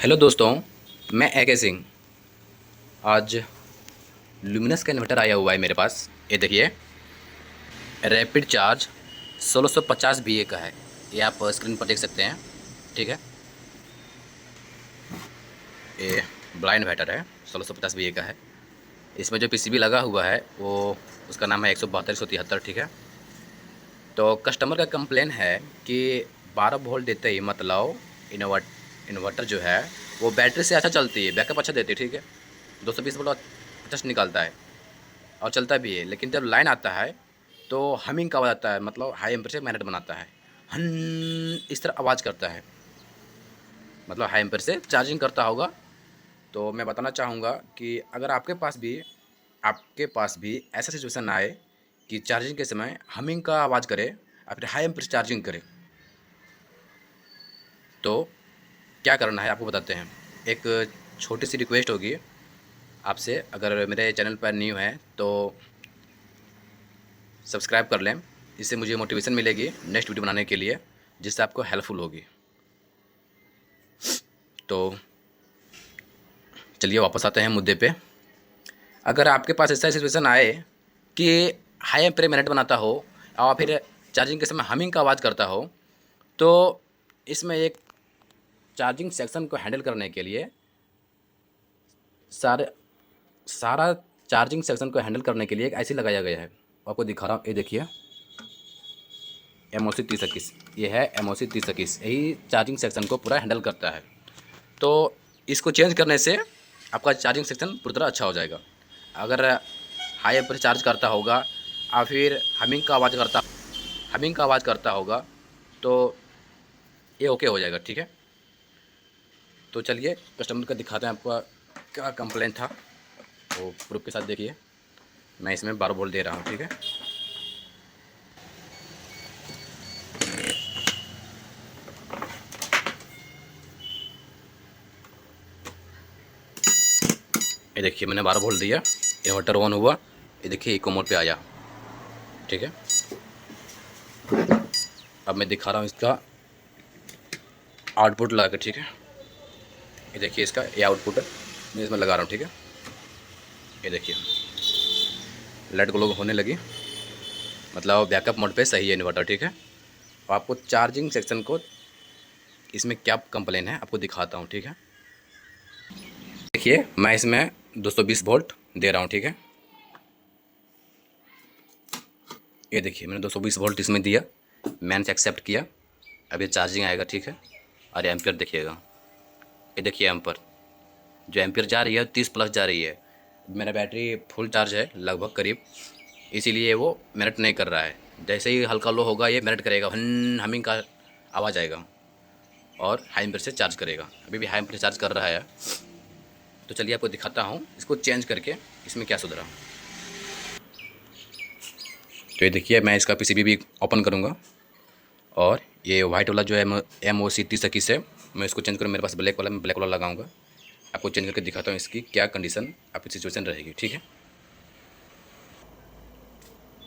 Hello दोस्तों, मैं A K. Singh. आज लुमिनस का इन्वर्टर आया हुआ है मेरे पास। ये देखिए, रैपिड चार्ज 1650 VA का है। ये आप स्क्रीन पर देख सकते हैं। ठीक है, ये ब्लाइंड इन्वर्टर है, 1650 VA का है। इसमें जो पीसीबी लगा हुआ है वो उसका नाम है 172-173। ठीक है, तो कस्टमर का कंप्लेन है कि 12 वोल्ट देते ही मतलब इन्वर्टर जो है वो बैटरी से अच्छा चलती है, बैकअप अच्छा देती है। ठीक है, 220 वोल्ट अच्छा निकालता है और चलता भी है, लेकिन जब लाइन आता है तो हमिंग का आवाज़ आता है, मतलब हाई एम्पीयर से मैग्नेट बनाता है। हन इस तरह आवाज़ करता है, मतलब हाई एम्पीयर से चार्जिंग करता होगा। तो मैं बताना चाहूँगा कि अगर आपके पास भी ऐसा सिचुएशन आए कि चार्जिंग के समय हमिंग का आवाज़ करे या फिर हाई एम्पीयर से चार्जिंग करे, तो क्या करना है आपको बताते हैं। एक छोटी सी रिक्वेस्ट होगी आपसे, अगर मेरे चैनल पर न्यू है तो सब्सक्राइब कर लें। इससे मुझे मोटिवेशन मिलेगी नेक्स्ट वीडियो बनाने के लिए, जिससे आपको हेल्पफुल होगी। तो चलिए वापस आते हैं मुद्दे पे। अगर आपके पास ऐसा सिचुएशन आए कि हाई एम्पीयर मैग्नेट बनाता हो और फिर चार्जिंग के समय हमिंग का आवाज़ करता हो, तो इसमें एक चार्जिंग सेक्शन को हैंडल करने के लिए सारे सारा चार्जिंग सेक्शन को हैंडल करने के लिए एक ऐसी लगाया गया है। आपको दिखा रहा हूँ, ये देखिए, MOC 3021। ये है MOC 3021, यही चार्जिंग सेक्शन को पूरा हैंडल करता है। तो इसको चेंज करने से आपका चार्जिंग सेक्शन पूरी तरह अच्छा हो जाएगा। अगर हाई पर चार्ज करता होगा या फिर हमिंग का आवाज़ करता होगा तो ये ओके हो जाएगा। ठीक है, तो चलिए कस्टमर का दिखाते हैं आपका क्या कंप्लेंट था, वो प्रूफ के साथ देखिए। मैं इसमें 12 वोल्ट दे रहा हूँ। ठीक है, ये देखिए मैंने 12 वोल्ट दिया, इन्वर्टर ऑन हुआ। ये देखिए इको मोड पे आया। ठीक है, अब मैं दिखा रहा हूँ इसका आउटपुट लगा के। ठीक है, ये देखिए इसका ये आउटपुट है, मैं इसमें लगा रहा हूँ। ठीक है, ये देखिए लाइट ग्लो होने लगी, मतलब बैकअप मोड पे सही है इन्वर्टर। ठीक है, और आपको चार्जिंग सेक्शन को इसमें क्या कंप्लेन है आपको दिखाता हूँ। ठीक है, देखिए मैं इसमें 220 वोल्ट दे रहा हूँ। ठीक है, ये देखिए मैंने 220 वोल्ट इसमें दिया, मैंने एक्सेप्ट किया। अब ये चार्जिंग आएगा। ठीक है, और एम्पियर देखिएगा, ये देखिए एम्पर, जो एम्पियर जा रही है 30 प्लस जा रही है। मेरा बैटरी फुल चार्ज है लगभग करीब, इसीलिए वो मेरिट नहीं कर रहा है। जैसे ही हल्का लो होगा ये मेरिट करेगा, हमिंग का आवाज़ आएगा और हाई एम्पियर से चार्ज करेगा। अभी भी हाई एम्पियर से चार्ज कर रहा है। तो चलिए आपको दिखाता हूँ इसको चेंज करके इसमें क्या सुधरा। तो ये देखिए मैं इसका पीसीबी भी ओपन करूँगा, और ये वाइट वाला जो है MOC 3021 है, मैं इसको चेंज करूँ। मेरे पास ब्लैक वाला, मैं ब्लैक वाला लगाऊंगा। आपको चेंज करके दिखाता हूँ इसकी क्या कंडीशन, आपकी सिचुएशन रहेगी। ठीक है,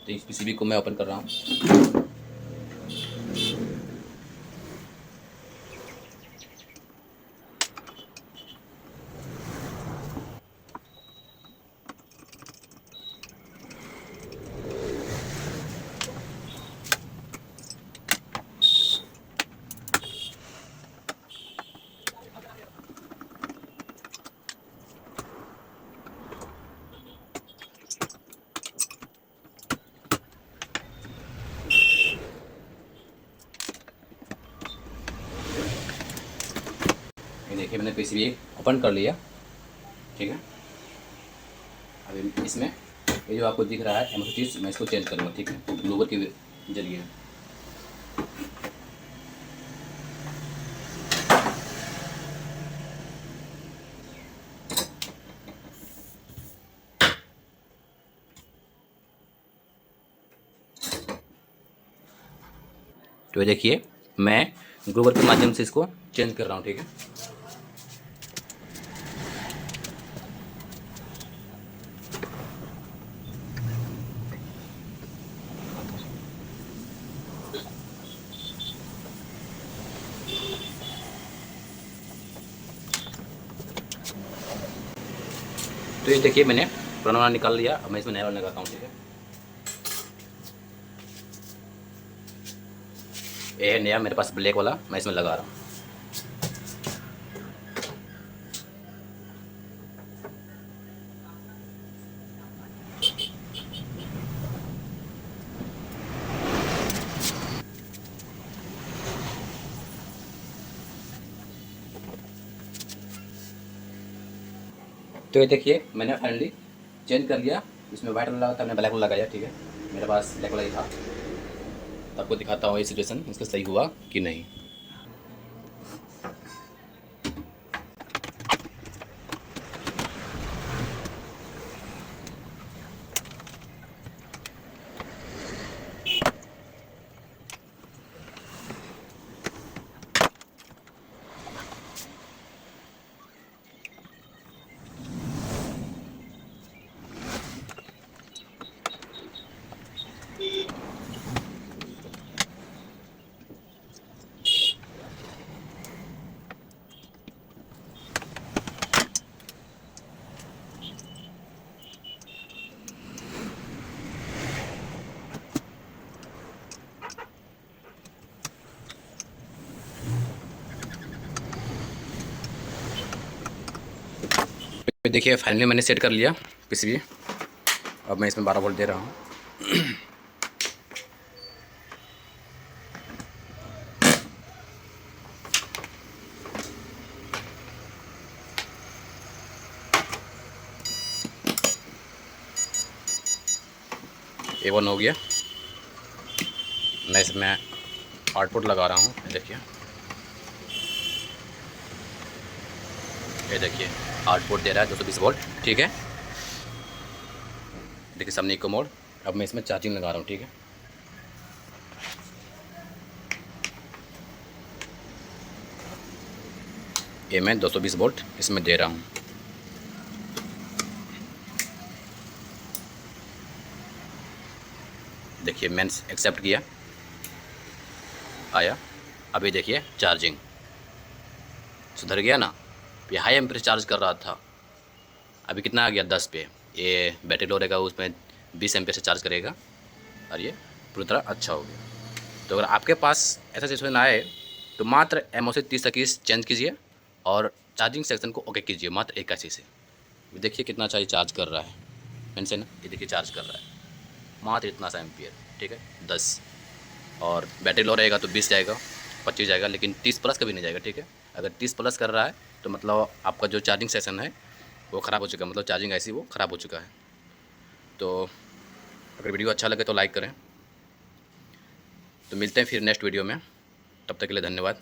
तो इस पीसीबी को मैं ओपन कर रहा हूँ। ये देखिए मैंने पीसीबी ओपन कर लिया। ठीक है, अभी इसमें ये जो आपको दिख रहा है MOC 30, मैं इसको चेंज करूँगा। ठीक है, ग्लोबर के जरिए। तो ये देखिए मैं ग्लोबर के माध्यम से इसको चेंज कर रहा हूँ। ठीक है, तो ये देखिए मैंने पुराना वाला निकाल लिया, अब मैं इसमें नया वाला लगाता हूँ। ठीक है, ये है नया मेरे पास ब्लैक वाला, मैं इसमें लगा रहा हूँ। तो ये देखिए मैंने फाइनली चेंज कर लिया, इसमें वाइट वाला लगा था, मैंने ब्लैक वाला लगाया। ठीक है, मेरे पास ब्लैक वाला ही था। तो आपको दिखाता हूँ ये सिचुएशन इसका सही हुआ कि नहीं। तो देखिए फाइनली मैंने सेट कर लिया पीसीबी। अब मैं इसमें 12 वोल्ट दे रहा हूँ। ये ऑन हो गया, मैं इसमें आउटपुट लगा रहा हूँ। ये देखिए आउटपुट दे रहा है 220 वोल्ट। ठीक है, देखिए सामने इको मोड। अब मैं इसमें चार्जिंग लगा रहा हूँ। ठीक है, ये मैं 220 वोल्ट इसमें दे रहा हूँ। देखिए मैंने एक्सेप्ट किया, आया। अभी देखिए चार्जिंग सुधर गया ना। ये हाई एम्पीयर चार्ज कर रहा था, अभी कितना आ गया 10 पे। ये बैटरी लो रहेगा उसमें 20 एम्पीयर से चार्ज करेगा और ये पूरी तरह अच्छा हो गया। तो अगर आपके पास ऐसा सिचुएशन आए तो मात्र एमओ से 30 तक की चेंज कीजिए और चार्जिंग सेक्शन को ओके कीजिए मात्र 81 से। देखिए कितना अच्छा चार्ज कर रहा है। मैंने से ना ये देखिए चार्ज कर रहा है मात्र इतना सा एम्पीयर। ठीक है, 10 और बैटरी लो रहेगा तो 20 जाएगा, 25 जाएगा, लेकिन 30 प्लस कभी नहीं जाएगा। ठीक है, अगर 30 प्लस कर रहा है तो मतलब आपका जो चार्जिंग सेशन है वो ख़राब हो चुका है, मतलब चार्जिंग ऐसी वो ख़राब हो चुका है। तो अगर वीडियो अच्छा लगे तो लाइक करें। तो मिलते हैं फिर नेक्स्ट वीडियो में, तब तक के लिए धन्यवाद।